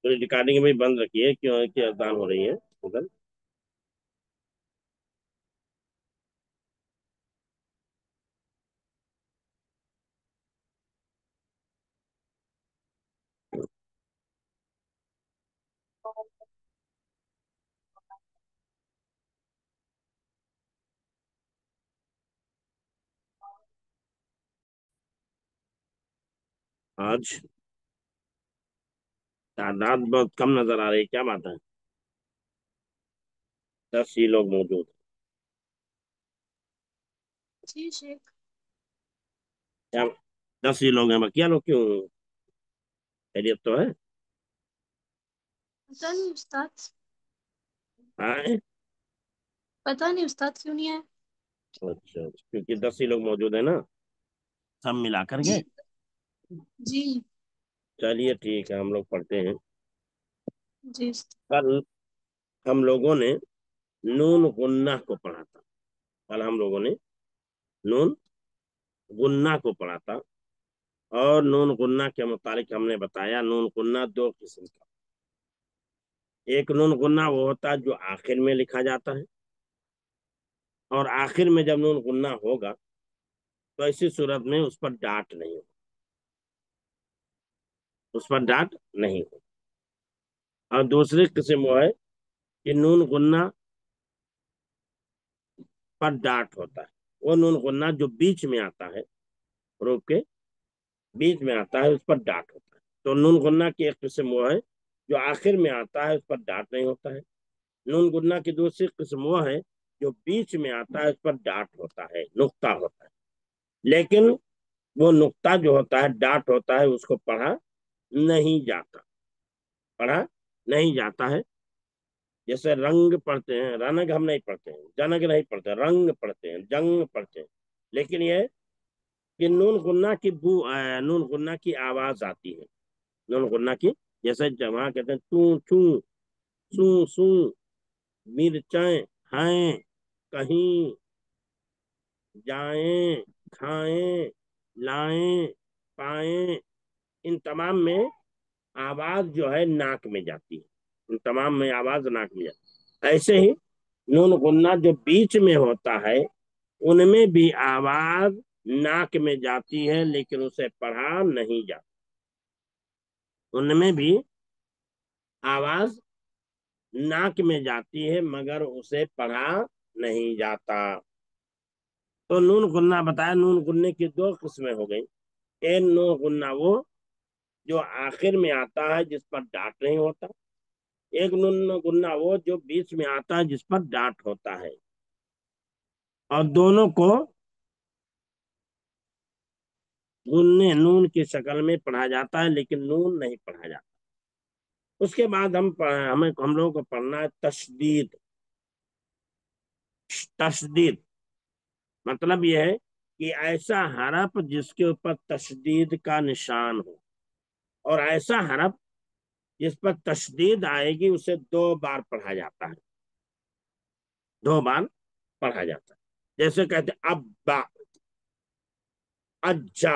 تو ریکارڈنگ بھی بند رکھیے کیوں کہ اذان ہو رہی ہے ادھر. آج تعداد بہت کم نظر آ رہی ہے، کیا بات ہے؟ 10 ہی لوگ موجود ہیں. جی شیخ. کیا 10 ہی لوگ ہیں؟ بقیہ لوگ کیوں؟ خیریت تو ہے؟ پتہ نہیں استاد. آئے. پتہ نہیں استاد کیوں نہیں آئے. اچھا کیونکہ 10 ہی لوگ موجود ہیں نا سب ملا کر کے. جی چلیے ٹھیک ہے، ہم لوگ پڑھتے ہیں. جی. کل ہم لوگوں نے نون غنہ کو پڑھا تھا. کل ہم لوگوں نے نون غنہ کو پڑھا تھا، اور نون غنہ کے متعلق ہم نے بتایا نون غنہ دو قسم کا. ایک نون غنہ وہ ہوتا ہے جو آخر میں لکھا جاتا ہے، اور آخر میں جب نون غنہ ہوگا تو ایسی صورت میں اس پر ڈاٹ نہیں ہوگا، اس پر ڈاٹ نہیں ہوگا. اور دوسری قسم وہ ہے کہ نون غنہ پر ڈاٹ ہوتا ہے. وہ نون غنہ جو بیچ میں آتا ہے، حروف کے بیچ میں آتا ہے، اس پر ڈاٹ ہوتا ہے. تو نون غنہ کی ایک قسم وہ ہے جو آخر میں آتا ہے، اس پر ڈاٹ نہیں ہوتا ہے. نون غنہ کی دوسری قسم وہ ہے جو بیچ میں آتا ہے، اس پر ڈاٹ ہوتا ہے، نقطہ ہوتا ہے. لیکن وہ نقطہ جو ہوتا ہے، ڈاٹ ہوتا ہے، اس کو پڑھا نہیں جاتا. پڑھا نہیں جاتا ہے. جیسے رنگ پڑھتے ہیں، رنگ ہم نہیں پڑھتے ہیں، جنگ نہیں پڑھتے، رنگ پڑھتے ہیں، جنگ پڑھتے ہیں. لیکن یہ کہ نون غنہ کی آواز آتی ہے. نون غنہ کی جیسے جمع کہتے ہیں تو چوں سو سو، مرچیں ہیں، کہیں، جائیں، کھائیں، لائیں، پائیں. ان تمام میں آواز جو ہے ناک میں جاتی ہے. ان تمام میں آواز ناک میں جاتی ہے. ایسے ہی نون غنہ جو بیچ میں ہوتا ہے ان میں بھی آواز ناک میں جاتی ہے، لیکن اسے پڑھا نہیں جاتا. ان میں بھی آواز ناک میں جاتی ہے مگر اسے پڑھا نہیں جاتا. تو نون غنہ بتایا. نون غنہ کی دو قسمیں ہو گئی. ایک نون غنہ وہ جو آخر میں آتا ہے جس پر ڈاٹ نہیں ہوتا. ایک نون غنہ وہ جو بیچ میں آتا ہے جس پر ڈاٹ ہوتا ہے. اور دونوں کو نون کی شکل میں پڑھا جاتا ہے، لیکن نون نہیں پڑھا جاتا. اس کے بعد ہم لوگوں کو پڑھنا ہے تشدید. تشدید مطلب یہ ہے کہ ایسا حرف جس کے اوپر تشدید کا نشان ہو، اور ایسا حرف جس پر تشدید آئے گی اسے 2 بار پڑھا جاتا ہے. 2 بار پڑھا جاتا ہے. جیسے کہتے ابا، اجا،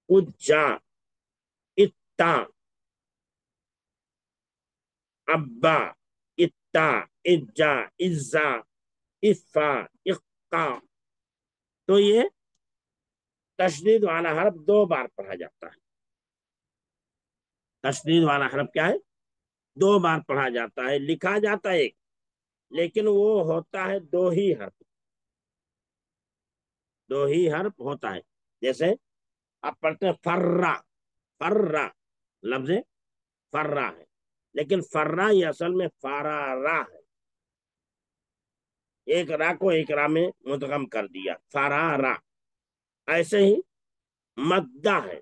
اجا، اتا، ابا، اتا، اجا، ازا، افا، اقا. تو یہ تشدید والا حرف 2 بار پڑھا جاتا ہے. تشدید والا حرف کیا ہے؟ 2 بار پڑھا جاتا ہے. لکھا جاتا ہے ایک، لیکن وہ ہوتا ہے 2 ہی حرف. 2 ہی حرف ہوتا ہے. جیسے آپ پڑھتے ہیں فرا. فرا لفظ فرا ہے، لیکن فرا یہ اصل میں فارارا ہے. ایک را کو ایک را میں مدغم کر دیا، فارارا. ایسے ہی مدہ ہے.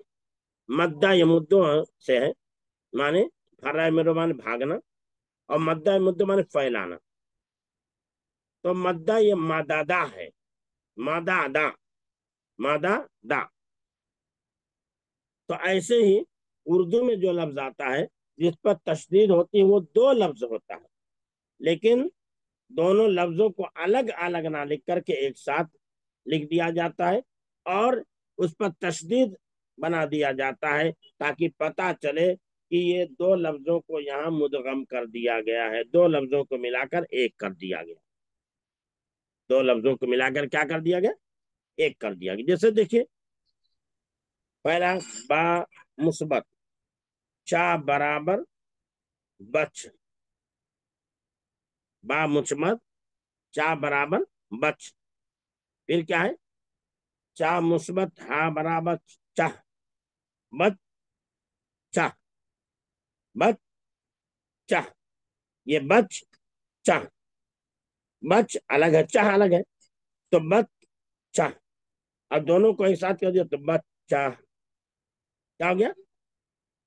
مدہ یہ مدوں سے ہے، مانے فرا میرو مانے بھاگنا، اور مدہ مدو مانے پھیلانا. تو مدہ یہ مددا ہے. مادا دا، مادا دا. تو ایسے ہی اردو میں جو لفظ آتا ہے جس پر تشدید ہوتی ہے وہ 2 لفظ ہوتا ہے، لیکن دونوں لفظوں کو الگ الگ نہ لکھ کر کے ایک ساتھ لکھ دیا جاتا ہے، اور اس پر تشدید بنا دیا جاتا ہے تاکہ پتہ چلے کہ یہ دو لفظوں کو یہاں مدغم کر دیا گیا ہے، دو لفظوں کو ملا کر ایک کر دیا گیا، دو لفظوں کو ملا کر کیا کر دیا گیا، ایک کر دیا گیا۔ جیسے دیکھیے پہلا با مثبت چا برابر بچ، با مثبت چا برابر بچ، پھر کیا ہے چا مثبت ہا برابر چاہ، بچ چاہ، بچ چاہ، یہ بچ چاہ، بچ الگ ہے چاہ الگ ہے، تو بچ چاہ، اب دونوں کو ایک ساتھ کر دیا تو بچہ، کیا ہو گیا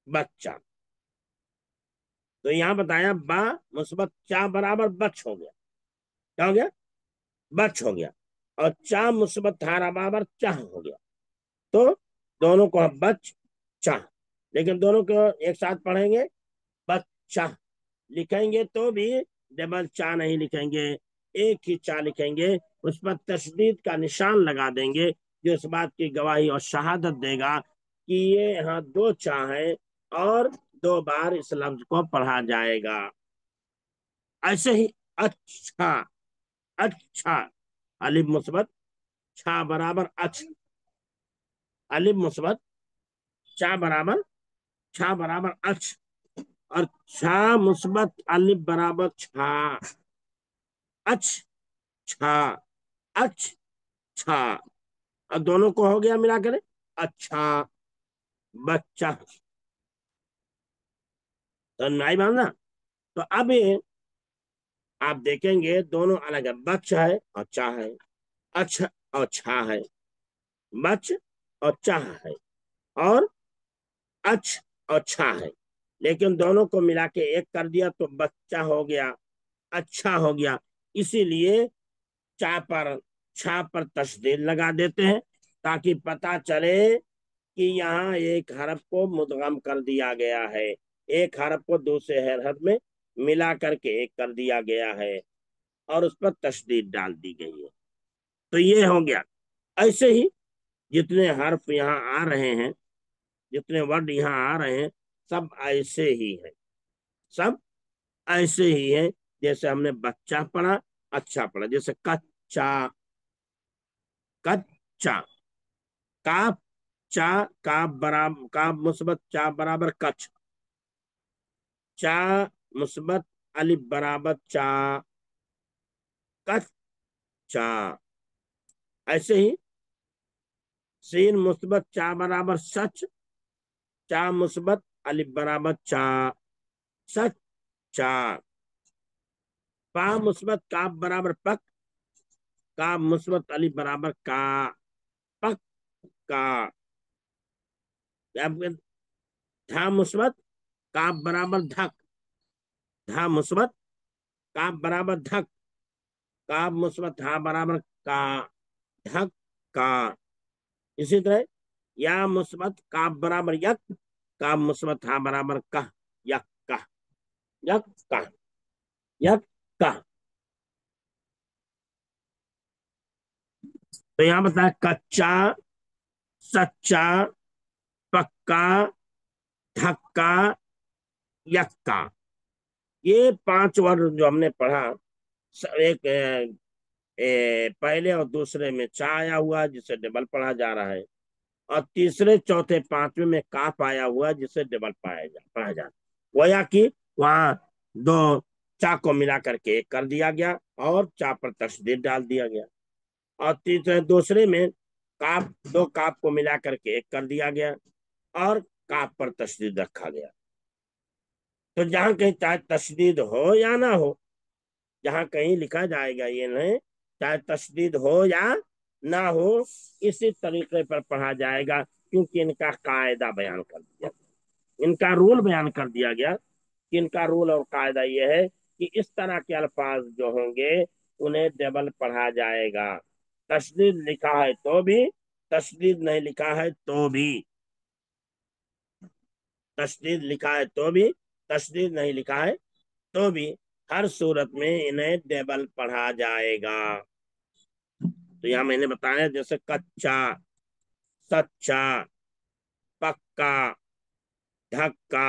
بچہ۔ تو یہاں بتایا با مثبت چا برابر بچ ہو گیا، کیا ہو گیا بچ ہو گیا، اور چا مثبت ہارا برابر چاہ ہو گیا، تو دونوں کو ہم بچ چاہ، لیکن دونوں کو ایک ساتھ پڑھیں گے بچہ لکھیں گے تو بھی ڈبل چا نہیں لکھیں گے، ایک ہی چا لکھیں گے، اس پر تشدید کا نشان لگا دیں گے، جو اس بات کی گواہی اور شہادت دے گا کہ یہ یہاں دو چا ہے اور دو بار اس لفظ کو پڑھا جائے گا۔ ایسے ہی اچھا، اچھا الف مثبت چھا برابر اچ، الف مثبت چا برابر چھا برابر اچ، اور چھا مثبت الف برابر چھا، اچ چھا، اچ چھا، اور دونوں کو ہو گیا ملا کر اچھا بچہ، تو نہیں باندھنا۔ تو اب آپ دیکھیں گے دونوں الگ ہے، بچ ہے اور چاہ ہے، اچھ اور چھا ہے، بچ اور چاہ ہے، اور اچھ اور چھا ہے، لیکن دونوں کو ملا کے ایک کر دیا تو بچہ ہو گیا، اچھا ہو گیا، اسی لیے چا پر چھا پر تشدید لگا دیتے ہیں تاکہ پتا چلے کہ یہاں ایک حرف کو مدغم کر دیا گیا ہے، ایک حرف کو دوسرے حرف میں ملا کر کے ایک کر دیا گیا ہے اور اس پر تشدید ڈال دی گئی ہے، تو یہ ہو گیا۔ ایسے ہی جتنے حرف یہاں آ رہے ہیں، جتنے ورڈ یہاں آ رہے ہیں، سب ایسے ہی ہیں، سب ایسے ہی ہیں، جیسے ہم نے بچہ پڑھا اچھا پڑھا، جیسے کچا، کچا، کاف چا، کاف برابر کاف مثبت چا برابر کچ، چا مثبت الف برابر چا، کچ چا۔ ایسے ہی سین مثبت چا برابر سچ، چا مثبت الف برابر چا، سچ چا۔ پا مثبت کاف برابر پک، کاف مثبت الف برابر کا، پک کا۔ دھا مثبت کاف برابر دھک، دھا مثبت کاف برابر دھک، کاف مثبت ہا برابر کا، دھک کا۔ اسی طرح یا مثبت کاف برابر یک، کاف مثبت ہا برابر کہ، یک کہ، یک کہ، یک کہ۔ تو یہاں بتایا کچا، سچا، پکا، دھکا، یکا، یہ پانچ ورڈ جو ہم نے پڑھا، ایک پہلے اور دوسرے میں چا آیا ہوا جسے ڈبل پڑھا جا رہا ہے، اور تیسرے چوتھے پانچویں میں کاف آیا ہوا جسے ڈبل پڑھا جا رہا ہے، گویا کہ وہاں دو چا کو ملا کر کے ایک کر دیا گیا اور چا پر تشدید ڈال دیا گیا، اور تیسرے دوسرے میں کاف، دو کاف کو ملا کر کے ایک کر دیا گیا اور کاف پر تشدید رکھا گیا۔ تو جہاں کہیں چاہے تشدید ہو یا نہ ہو، جہاں کہیں لکھا جائے گا یہ نہیں، چاہے تشدید ہو یا نہ ہو، اسی طریقے پر پڑھا جائے گا، کیونکہ ان کا قاعدہ بیان کر دیا گیا، ان کا رول بیان کر دیا گیا کہ ان کا رول اور قاعدہ یہ ہے کہ اس طرح کے الفاظ جو ہوں گے انہیں ڈبل پڑھا جائے گا، تشدید لکھا ہے تو بھی، تشدید نہیں لکھا ہے تو بھی، تشدید لکھا ہے تو بھی، تشدید نہیں لکھا ہے تو بھی، ہر صورت میں انہیں ڈبل پڑھا جائے گا۔ تو یہاں میں نے بتایا جیسے کچا، سچا، پکا، دھکا،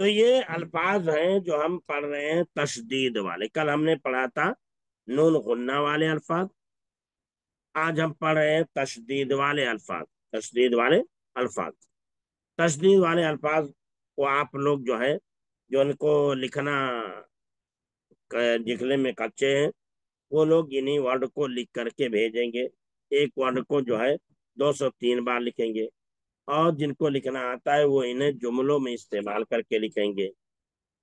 تو یہ الفاظ ہیں جو ہم پڑھ رہے ہیں تشدید والے. کل ہم نے پڑھا تھا نون غنہ والے الفاظ، آج ہم پڑھ رہے ہیں تشدید والے الفاظ. تشدید والے الفاظ، تشدید والے الفاظ کو آپ لوگ جو ہے، جو ان کو لکھنے میں کچے ہیں، وہ لوگ انہیں ورڈ کو لکھ کر کے بھیجیں گے. ایک ورڈ کو جو ہے 203 بار لکھیں گے، اور جن کو لکھنا آتا ہے وہ انہیں جملوں میں استعمال کر کے لکھیں گے.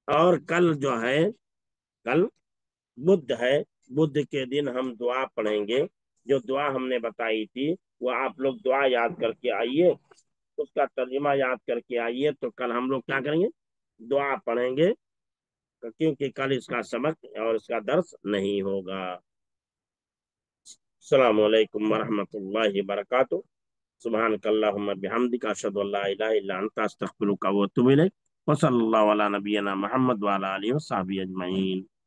اور کل جو ہے، کل بدھ ہے، بدھ کے دن ہم دعا پڑھیں گے. جو دعا ہم نے بتائی تھی وہ آپ لوگ دعا یاد کر کے آئیے، اس کا ترجمہ یاد کر کے آئیے. تو کل ہم لوگ کیا کریں گے؟ دعا پڑھیں گے، کیونکہ کل اس کا سبق اور اس کا درس نہیں ہوگا. السلام علیکم ورحمۃ اللہ وبرکاتہ. سبحانک اللہم بحمدک، اشہد ان لا الہ الا انت، استغفرک و اتوب الیک. وصلی اللہ علی نبینا محمد وعلی آلہ وصحبہ اجمعین.